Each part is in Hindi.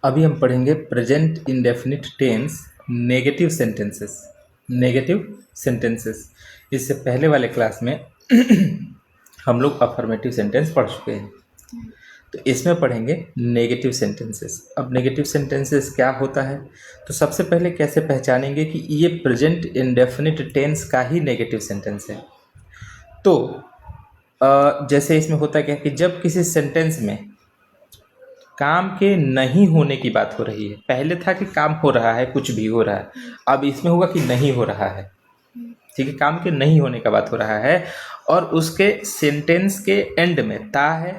अभी हम पढ़ेंगे present indefinite tense negative sentences. Negative sentences इससे पहले वाले क्लास में हम लोग अफर्मेटिव सेंटेंस पढ़ चुके हैं, तो इसमें पढ़ेंगे नेगेटिव सेंटेंसेस। अब नेगेटिव सेंटेंसेस क्या होता है, तो सबसे पहले कैसे पहचानेंगे कि ये प्रेजेंट इंडेफिनिट टेंस का ही नेगेटिव सेंटेंस है। तो जैसे इसमें होता क्या है कि जब किसी सेंटेंस में काम के नहीं होने की बात हो रही है, पहले था कि काम हो रहा है, कुछ भी हो रहा है, अब इसमें होगा कि नहीं हो रहा है। ठीक है, काम के नहीं होने का बात हो रहा है और उसके सेंटेंस के एंड में ता है,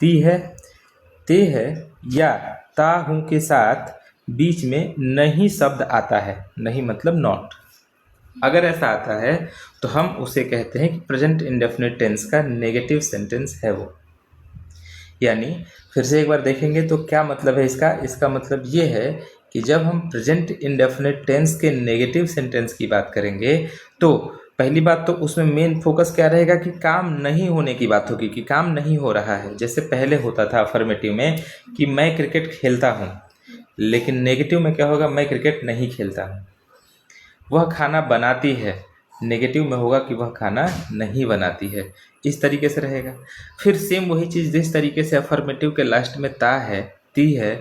ती है, ते है या ता हूं के साथ बीच में नहीं शब्द आता है। नहीं मतलब नॉट। अगर ऐसा आता है तो हम उसे कहते हैं कि प्रेजेंट इंडेफिनिट टेंस का नेगेटिव सेंटेंस है वो। यानी फिर से एक बार देखेंगे तो क्या मतलब है इसका मतलब ये है कि जब हम प्रेजेंट इंडेफिनिट टेंस के नेगेटिव सेंटेंस की बात करेंगे तो पहली बात तो उसमें मेन फोकस क्या रहेगा कि काम नहीं होने की बात होगी, कि काम नहीं हो रहा है। जैसे पहले होता था अफर्मेटिव में कि मैं क्रिकेट खेलता हूँ, लेकिन नेगेटिव में क्या होगा, मैं क्रिकेट नहीं खेलता हूँ। वह खाना बनाती है, नेगेटिव में होगा कि वह खाना नहीं बनाती है। इस तरीके से रहेगा। फिर सेम वही चीज़ जिस तरीके से अफर्मेटिव के लास्ट में ता है, ती है,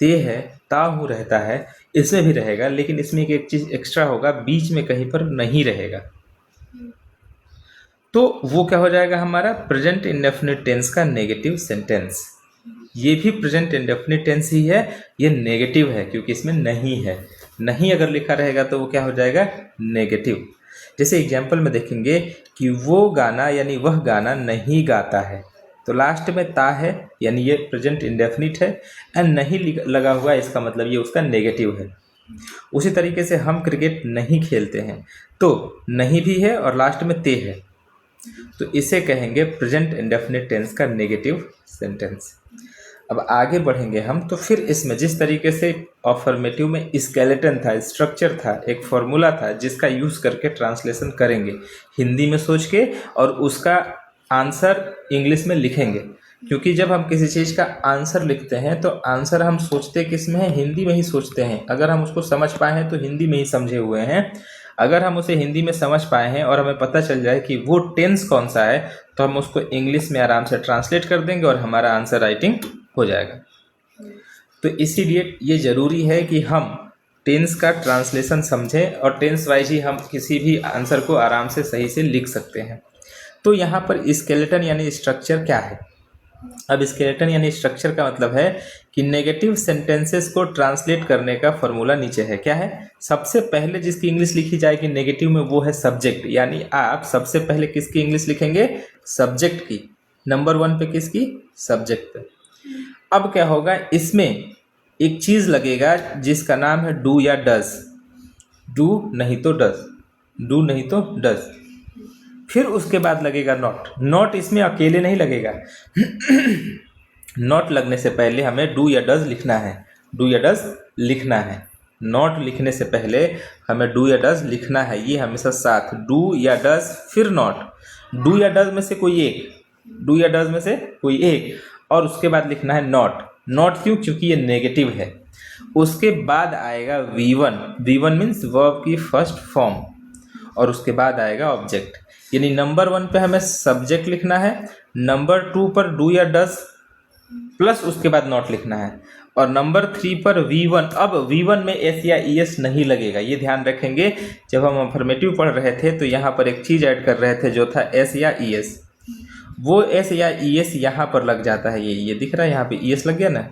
ते है, ता हूँ रहता है, इसमें भी रहेगा, लेकिन इसमें एक चीज़ एक्स्ट्रा होगा, बीच में कहीं पर नहीं रहेगा। तो वो क्या हो जाएगा, हमारा प्रेजेंट इंडेफिनिट टेंस का नेगेटिव सेंटेंस। ये भी प्रेजेंट इंडेफिनिट टेंस ही है, ये नेगेटिव है क्योंकि इसमें नहीं है। नहीं अगर लिखा रहेगा तो वो क्या हो जाएगा, नेगेटिव। जैसे एग्जाम्पल में देखेंगे कि वो गाना यानी वह गाना नहीं गाता है, तो लास्ट में ता है यानी ये प्रेजेंट इंडेफिनिट है, एंड नहीं लगा हुआ है, इसका मतलब ये उसका नेगेटिव है। उसी तरीके से हम क्रिकेट नहीं खेलते हैं, तो नहीं भी है और लास्ट में ते है, तो इसे कहेंगे प्रेजेंट इंडेफिनिट टेंस का नेगेटिव सेंटेंस। अब आगे बढ़ेंगे हम, तो फिर इसमें जिस तरीके से अफर्मेटिव में स्केलेटन था, स्ट्रक्चर था, एक फॉर्मूला था जिसका यूज़ करके ट्रांसलेशन करेंगे हिंदी में सोच के, और उसका आंसर इंग्लिश में लिखेंगे। क्योंकि जब हम किसी चीज़ का आंसर लिखते हैं तो आंसर हम सोचते किस में है, हिंदी में ही सोचते हैं। अगर हम उसको समझ पाए हैं तो हिंदी में ही समझे हुए हैं। अगर हम उसे हिंदी में समझ पाए हैं और हमें पता चल जाए कि वो टेंस कौन सा है, तो हम उसको इंग्लिश में आराम से ट्रांसलेट कर देंगे और हमारा आंसर राइटिंग हो जाएगा। तो इसीलिए ये ज़रूरी है कि हम टेंस का ट्रांसलेशन समझें और टेंस वाइज ही हम किसी भी आंसर को आराम से सही से लिख सकते हैं। तो यहाँ पर स्केलेटन यानी स्ट्रक्चर क्या है। अब स्केलेटन यानी स्ट्रक्चर का मतलब है कि नेगेटिव सेंटेंसेस को ट्रांसलेट करने का फॉर्मूला नीचे है। क्या है, सबसे पहले जिसकी इंग्लिश लिखी जाएगी नेगेटिव में वो है सब्जेक्ट। यानी आप सबसे पहले किसकी इंग्लिश लिखेंगे, सब्जेक्ट की। नंबर 1 पे किसकी, सब्जेक्ट पे। अब क्या होगा, इसमें एक चीज़ लगेगा जिसका नाम है डू या डज। डू नहीं तो डज, डू नहीं तो डज। फिर उसके बाद लगेगा नॉट। नॉट इसमें अकेले नहीं लगेगा नॉट लगने से पहले हमें डू या डज लिखना है। डू या डज लिखना है। नॉट लिखने से पहले हमें डू या डज लिखना है, ये हमेशा साथ। डू या डज फिर नॉट। डू या डज में से कोई एक, डू या डज में से कोई एक, और उसके बाद लिखना है नॉट। नॉट क्यों, क्योंकि ये नेगेटिव है। उसके बाद आएगा V1। V1 मीन्स वर्ब की फर्स्ट फॉर्म, और उसके बाद आएगा ऑब्जेक्ट। यानी नंबर 1 पे हमें सब्जेक्ट लिखना है, नंबर 2 पर डू या डज प्लस उसके बाद नॉट लिखना है, और नंबर 3 पर V1। अब V1 में एस या ES नहीं लगेगा, ये ध्यान रखेंगे। जब हम अफर्मेटिव पढ़ रहे थे तो यहाँ पर एक चीज़ ऐड कर रहे थे जो था एस या ES। वो एस या ES यहाँ पर लग जाता है, ये दिख रहा है यहाँ पे ES लग गया ना,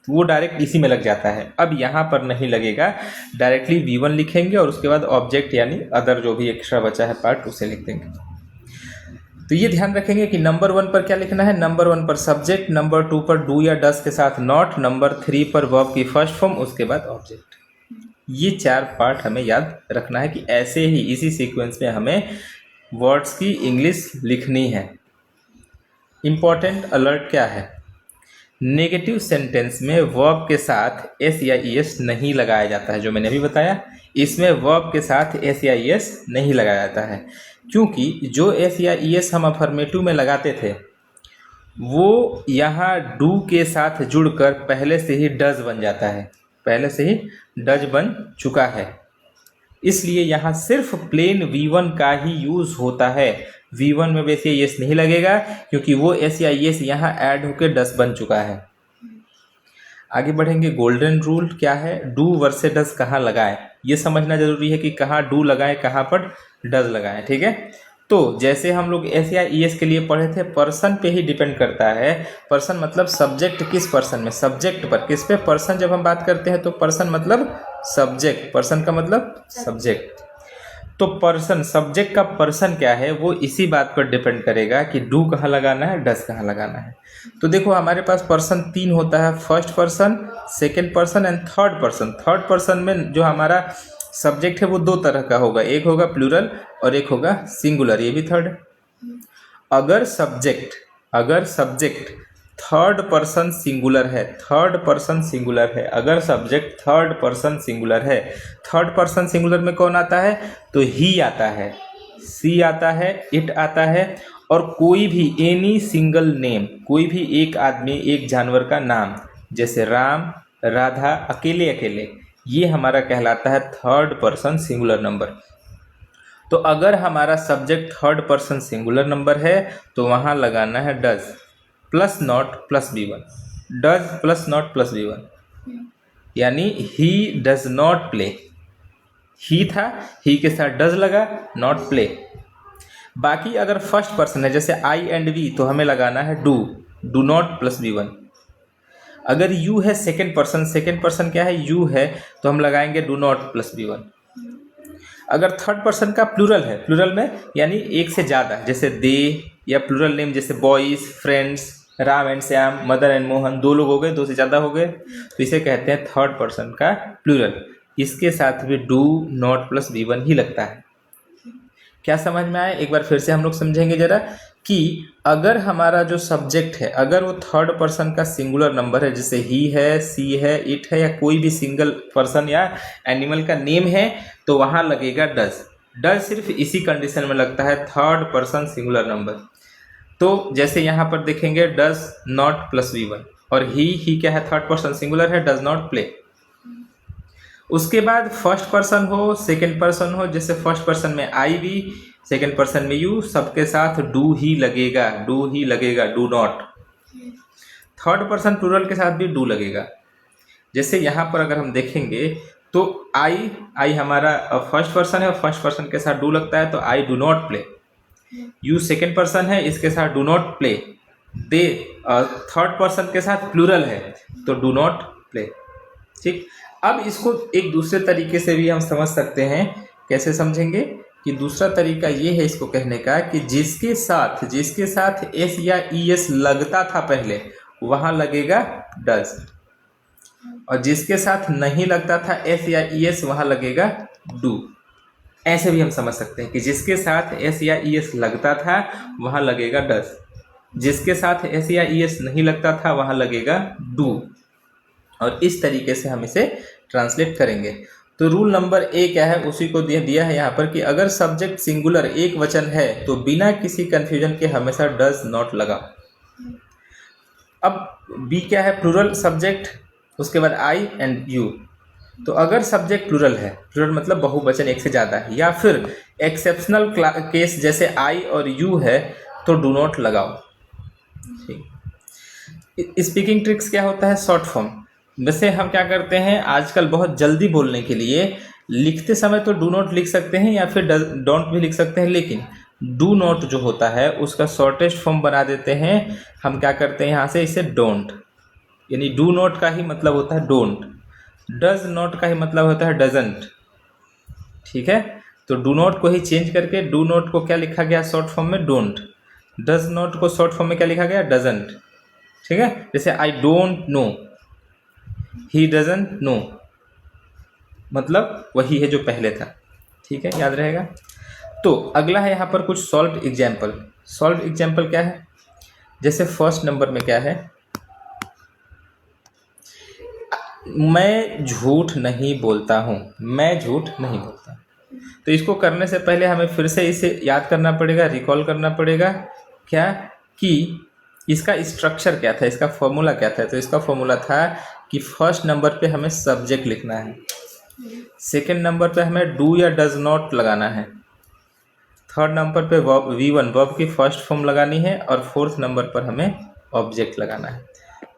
वो डायरेक्ट इसी में लग जाता है। अब यहाँ पर नहीं लगेगा, डायरेक्टली V1 लिखेंगे और उसके बाद ऑब्जेक्ट यानी अदर जो भी एक्स्ट्रा बचा है पार्ट उसे लिख देंगे। तो ये ध्यान रखेंगे कि नंबर 1 पर क्या लिखना है, नंबर 1 पर सब्जेक्ट, नंबर 2 पर डू या डज के साथ नॉट, नंबर 3 पर वर्ब की फर्स्ट फॉर्म, उसके बाद ऑब्जेक्ट। ये 4 पार्ट हमें याद रखना है कि ऐसे ही इसी सीक्वेंस में हमें वर्ड्स की इंग्लिश लिखनी है। इम्पॉर्टेंट अलर्ट क्या है, नेगेटिव सेंटेंस में वर्ब के साथ एस या ES नहीं लगाया जाता है। जो मैंने अभी बताया, इसमें वर्ब के साथ एस या ES नहीं लगाया जाता है, क्योंकि जो एस या ES हम अफर्मेटिव में लगाते थे वो यहाँ डू के साथ जुड़कर पहले से ही डज बन जाता है, पहले से ही डज बन चुका है। इसलिए यहाँ सिर्फ प्लेन V1 का ही यूज़ होता है। V1 में वैसे यस नहीं लगेगा क्योंकि वो एस या यस यहाँ ऐड होकर डस बन चुका है। आगे बढ़ेंगे। गोल्डन रूल क्या है? डू वर्सेस डज कहाँ लगाएं, ये समझना जरूरी है कि कहाँ डू लगाएं, कहाँ पर डज लगाएं। ठीक है, तो जैसे हम लोग एस या ई एस के लिए पढ़े थे, पर्सन पे ही डिपेंड करता है। पर्सन मतलब सब्जेक्ट किस पर्सन में, सब्जेक्ट पर, किस पे? पर्सन। जब हम बात करते हैं तो पर्सन मतलब सब्जेक्ट, पर्सन का मतलब सब्जेक्ट। तो पर्सन, सब्जेक्ट का पर्सन क्या है वो इसी बात पर डिपेंड करेगा कि डू कहाँ लगाना है, डस कहाँ लगाना है। तो देखो हमारे पास पर्सन 3 होता है, first person, second person and third person. Third person में जो हमारा सब्जेक्ट है वो 2 तरह का होगा, एक होगा प्लूरल और एक होगा सिंगुलर, ये भी थर्ड है। अगर सब्जेक्ट थर्ड पर्सन सिंगुलर है, थर्ड पर्सन सिंगुलर है, अगर सब्जेक्ट थर्ड पर्सन सिंगुलर है, थर्ड पर्सन सिंगुलर में कौन आता है? तो ही आता है, सी आता है, इट आता है, और कोई भी एनी सिंगल नेम, कोई भी एक आदमी, एक जानवर का नाम, जैसे राम, राधा, अकेले अकेले, ये हमारा कहलाता है थर्ड पर्सन सिंगुलर नंबर। तो अगर हमारा subject third person singular number है तो वहाँ लगाना है does plus not plus B1, does plus not plus B1, यानी ही डज नॉट प्ले। ही था, ही के साथ डज लगा, नॉट प्ले। बाकी अगर फर्स्ट पर्सन है जैसे आई एंड वी तो हमें लगाना है डू नॉट प्लस B1। अगर यू है सेकेंड पर्सन क्या है? यू है, तो हम लगाएंगे डू नॉट प्लस B1। अगर थर्ड पर्सन का प्लूरल है, प्लूरल में यानी एक से ज़्यादा, जैसे दे, या प्लूरल नेम जैसे boys, friends, Ram and Shyam, Madan and Mohan, 2 लोग हो गए, 2 से ज़्यादा हो गए, तो इसे कहते हैं थर्ड पर्सन का प्लूरल। इसके साथ भी डू नॉट प्लस B1 ही लगता है। क्या समझ में आया? एक बार फिर से हम लोग समझेंगे जरा कि अगर हमारा जो सब्जेक्ट है, अगर वो थर्ड पर्सन का सिंगुलर नंबर है, जैसे ही है, सी है, इट है, या कोई भी सिंगल पर्सन या एनिमल का नेम है, तो वहाँ लगेगा डज। डज सिर्फ इसी कंडीशन में लगता है, थर्ड पर्सन सिंगुलर नंबर। तो जैसे यहाँ पर देखेंगे डज नॉट प्लस V1, और ही क्या है? थर्ड पर्सन सिंगुलर है, डज नॉट प्ले। उसके बाद फर्स्ट पर्सन हो, सेकेंड पर्सन हो, जैसे फर्स्ट पर्सन में आई वी, सेकेंड पर्सन में यू, सबके साथ डू ही लगेगा, do not. Third person plural के साथ भी डू लगेगा। जैसे यहाँ पर अगर हम देखेंगे तो आई हमारा फर्स्ट पर्सन है और फर्स्ट पर्सन के साथ डू लगता है, तो I do not play. You second person है, इसके साथ do not play. They third person के साथ प्लूरल है, तो डू नॉट प्ले। ठीक, अब इसको एक दूसरे तरीके से भी हम समझ सकते हैं। कैसे समझेंगे? कि दूसरा तरीका ये है इसको कहने का कि जिसके साथ एस या ई एस लगता था पहले, वहाँ लगेगा डज, और जिसके साथ नहीं लगता था एस या ई एस, वहाँ लगेगा डू। ऐसे भी हम समझ सकते हैं कि जिसके साथ एस या ई एस लगता था वहाँ लगेगा डज, जिसके साथ एस या ई एस नहीं लगता था वहाँ लगेगा डू, और इस तरीके से हम इसे ट्रांसलेट करेंगे। तो रूल नंबर ए क्या है, उसी को दिया है यहाँ पर कि अगर सब्जेक्ट सिंगुलर एक वचन है तो बिना किसी कंफ्यूजन के हमेशा डज नॉट लगा। अब बी क्या है? प्लूरल सब्जेक्ट, उसके बाद आई एंड यू। तो अगर सब्जेक्ट प्लूरल है, प्लूरल मतलब बहुवचन एक से ज़्यादा है, या फिर एक्सेप्शनल केस जैसे आई और यू है, तो डू नॉट लगाओ। स्पीकिंग ट्रिक्स क्या होता है? Short form. वैसे हम क्या करते हैं आजकल, बहुत जल्दी बोलने के लिए लिखते समय तो डू नॉट लिख सकते हैं या फिर डोंट भी लिख सकते हैं, लेकिन डू नॉट जो होता है उसका शॉर्टेस्ट फॉर्म बना देते हैं। हम क्या करते हैं यहाँ से, इसे डोंट, यानी डू नॉट का ही मतलब होता है डोंट, डज नॉट का ही मतलब होता है डजंट। ठीक है, तो डू नॉट को ही चेंज करके डू नॉट को क्या लिखा गया शॉर्ट फॉर्म में? डोंट। डज नॉट को शॉर्ट फॉर्म में क्या लिखा गया? डजंट। ठीक है, जैसे I don't know, he doesn't know, मतलब वही है जो पहले था। ठीक है, याद रहेगा। तो अगला है यहाँ पर कुछ सॉल्व एग्जाम्पल। सॉल्व एग्जाम्पल क्या है? जैसे फर्स्ट नंबर में क्या है? मैं झूठ नहीं बोलता हूँ, मैं झूठ नहीं बोलता। तो इसको करने से पहले हमें फिर से इसे याद करना पड़ेगा, रिकॉल करना पड़ेगा। क्या? कि इसका स्ट्रक्चर क्या था, इसका फॉर्मूला क्या था? तो इसका फॉर्मूला था कि फर्स्ट नंबर पे हमें सब्जेक्ट लिखना है, सेकंड नंबर पे हमें डू या डज नॉट लगाना है, थर्ड नंबर पे वर्ब V1 वर्ब की फर्स्ट फॉर्म लगानी है, और फोर्थ नंबर पर हमें ऑब्जेक्ट लगाना है।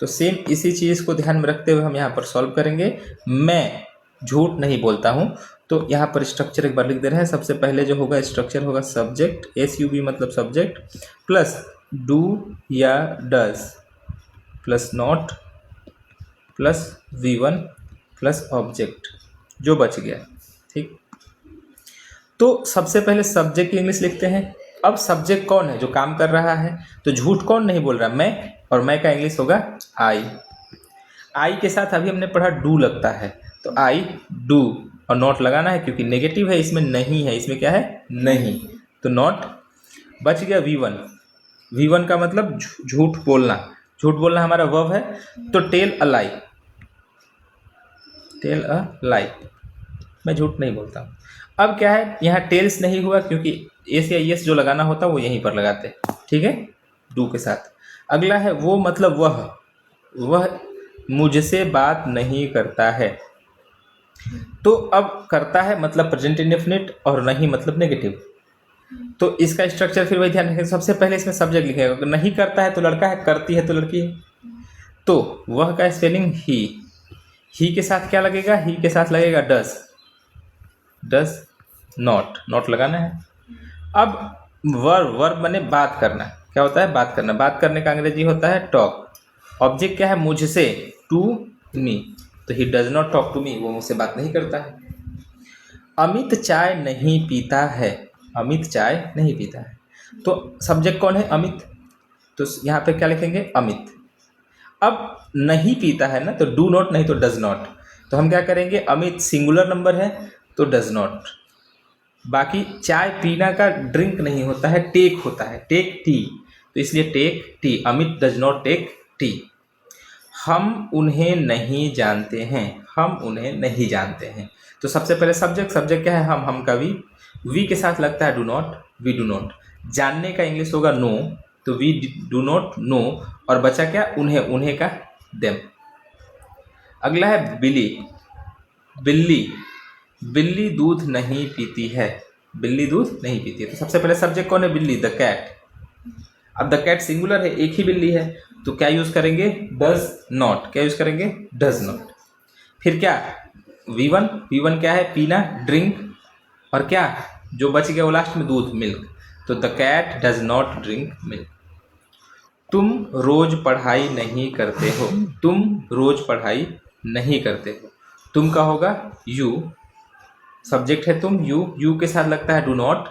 तो सेम इसी चीज़ को ध्यान में रखते हुए हम यहाँ पर सॉल्व करेंगे। मैं झूठ नहीं बोलता हूँ, तो यहाँ पर स्ट्रक्चर एक बार लिख दे रहे हैं। सबसे पहले जो होगा स्ट्रक्चर होगा सब्जेक्ट, SUB मतलब सब्जेक्ट, प्लस डू या does, plus not, plus V1, plus object, जो बच गया। ठीक, तो सबसे पहले सब्जेक्ट की इंग्लिश लिखते हैं। अब सब्जेक्ट कौन है जो काम कर रहा है? तो झूठ कौन नहीं बोल रहा? मैं, और मैं का इंग्लिश होगा आई। आई के साथ अभी हमने पढ़ा डू लगता है, तो आई डू, और नॉट लगाना है क्योंकि नेगेटिव है, इसमें नहीं है, इसमें क्या है? नहीं, तो नॉट। बच गया V1। V1 का मतलब झूठ बोलना, झूठ बोलना हमारा वर्ब है, तो tell a lie, tell a लाई, मैं झूठ नहीं बोलता हूँ। अब क्या है, यहाँ टेल्स नहीं हुआ क्योंकि एस या यस जो लगाना होता है वो यहीं पर लगाते हैं, ठीक है, डू के साथ। अगला है वो मतलब वह मुझसे बात नहीं करता है। तो अब करता है मतलब प्रेजेंट इंडेफिनिट, और नहीं मतलब नेगेटिव। तो इसका स्ट्रक्चर फिर वही ध्यान रखें, सबसे पहले इसमें सब्जेक्ट लिखेगा। अगर नहीं करता है तो लड़का है, करती है तो लड़की है। तो वह का स्पेलिंग ही के साथ क्या लगेगा? ही के साथ लगेगा डस, डस नॉट, नॉट लगाना है। अब वर्ब बने बात करना, क्या होता है? बात करना। बात करने का अंग्रेजी होता है टॉक। ऑब्जेक्ट क्या है? मुझसे, टू मी, तो he does not talk to me, वो मुझसे बात नहीं करता है। अमित चाय नहीं पीता है, अमित चाय नहीं पीता है, तो सब्जेक्ट कौन है? अमित, तो यहाँ पे क्या लिखेंगे? अमित। अब नहीं पीता है ना, तो डू नॉट नहीं तो डज नॉट, तो हम क्या करेंगे? अमित सिंगुलर नंबर है तो डज नॉट। बाकी चाय पीना का ड्रिंक नहीं होता है, टेक होता है, टेक टी, तो इसलिए take tea, Amit does not take tea. हम उन्हें नहीं जानते हैं, हम उन्हें नहीं जानते हैं, तो सबसे पहले सब्जेक्ट, सब्जेक्ट क्या है? हम का वी के साथ लगता है do not, we do not. जानने का इंग्लिश होगा नो, तो वी डू नॉट नो, और बचा क्या? उन्हें, उन्हें का देम। अगला है बिली, बिल्ली, बिल्ली दूध नहीं पीती है, बिल्ली दूध नहीं पीती है, तो सबसे पहले सब्जेक्ट कौन है? बिल्ली, द कैट। अब द कैट सिंगुलर है, एक ही बिल्ली है, तो क्या यूज करेंगे? डज नॉट, क्या यूज करेंगे? Does not. फिर क्या? V1, V1 क्या है? पीना, ड्रिंक, और क्या जो बच गया वो लास्ट में? दूध, मिल्क, तो the cat does not drink milk. तुम रोज पढ़ाई नहीं करते हो, तुम रोज पढ़ाई नहीं करते हो, तुम का होगा यू, सब्जेक्ट है तुम, यू के साथ लगता है डू नॉट।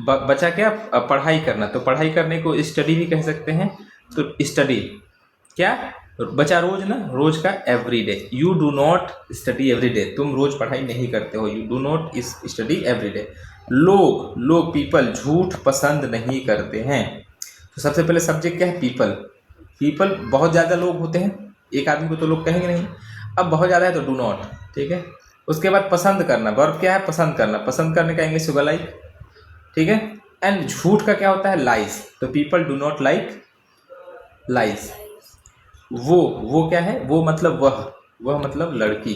बचा क्या? पढ़ाई करना, तो पढ़ाई करने को स्टडी भी कह सकते हैं, तो स्टडी। क्या बचा? रोज ना, रोज का every day, you do not study every day, तुम रोज पढ़ाई नहीं करते हो, you do not study every day. लोग पीपल झूठ पसंद नहीं करते हैं, तो सबसे पहले सब्जेक्ट क्या है? पीपल, पीपल बहुत ज़्यादा लोग होते हैं, एक आदमी को तो लोग कहेंगे नहीं, अब बहुत ज़्यादा है तो डू नॉट, ठीक है। उसके बाद पसंद करना, वर्ब क्या है? पसंद करना, पसंद करने का इंग्लिश होगा लाइक, ठीक है। एंड झूठ का क्या होता है? लाइज, तो people do not like lies. वो क्या है? वो मतलब वह मतलब लड़की।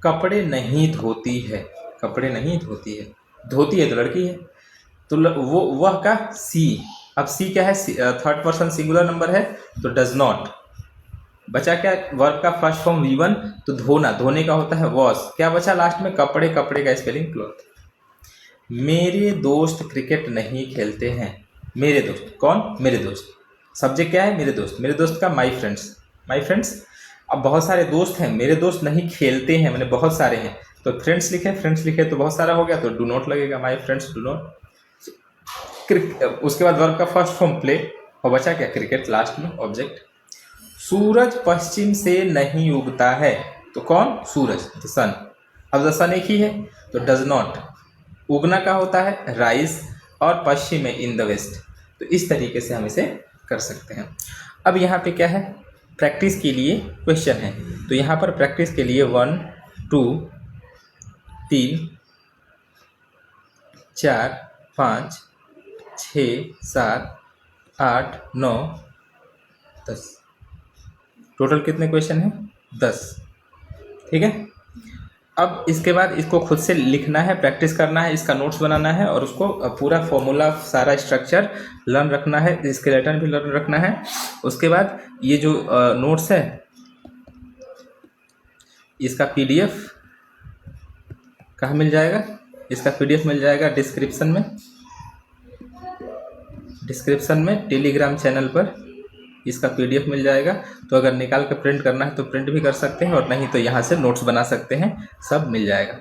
कपड़े नहीं धोती है, कपड़े नहीं धोती है, धोती है तो लड़की है, तो वो वह का सी। अब सी क्या है? थर्ड पर्सन सिंगुलर नंबर है, तो डज नॉट। बचा क्या? वर्ब का फर्स्ट फॉर्म V1, तो धोना, धोने का होता है वॉश। क्या बचा लास्ट में? कपड़े, कपड़े का स्पेलिंग क्लॉथ। मेरे दोस्त क्रिकेट नहीं खेलते हैं, मेरे दोस्त कौन? मेरे दोस्त, सब्जेक्ट क्या है? मेरे दोस्त, मेरे दोस्त का माई फ्रेंड्स, माई फ्रेंड्स। अब बहुत सारे दोस्त हैं, मेरे दोस्त नहीं खेलते हैं, मैंने बहुत सारे हैं, तो फ्रेंड्स लिखे, फ्रेंड्स लिखे तो बहुत सारा हो गया, तो डू नॉट लगेगा, माई फ्रेंड्स डू नॉट। उसके बाद वर्ब का फर्स्ट फॉर्म प्ले, और बचा क्या? क्रिकेट लास्ट में ऑब्जेक्ट। सूरज पश्चिम से नहीं उगता है, तो कौन? सूरज, द सन। अब द सन एक ही है, तो डज नॉट। उगना का होता है राइज, और पश्चिम में इन द वेस्ट, तो इस तरीके से हम इसे कर सकते हैं। अब यहाँ पे क्या है? प्रैक्टिस के लिए क्वेश्चन है, तो यहाँ पर प्रैक्टिस के लिए 1 2 3 4 5 6 7 8, 9, 10, टोटल कितने क्वेश्चन हैं? 10। ठीक है। अब इसके बाद इसको खुद से लिखना है, प्रैक्टिस करना है, इसका नोट्स बनाना है और उसको पूरा फॉर्मूला, सारा स्ट्रक्चर लर्न रखना है, स्केलेटन भी लर्न रखना है। उसके बाद ये जो नोट्स है इसका पीडीएफ कहाँ मिल जाएगा? इसका पीडीएफ मिल जाएगा डिस्क्रिप्शन में टेलीग्राम चैनल पर इसका पीडीएफ मिल जाएगा। तो अगर निकाल कर प्रिंट करना है तो प्रिंट भी कर सकते हैं और नहीं तो यहाँ से नोट्स बना सकते हैं, सब मिल जाएगा।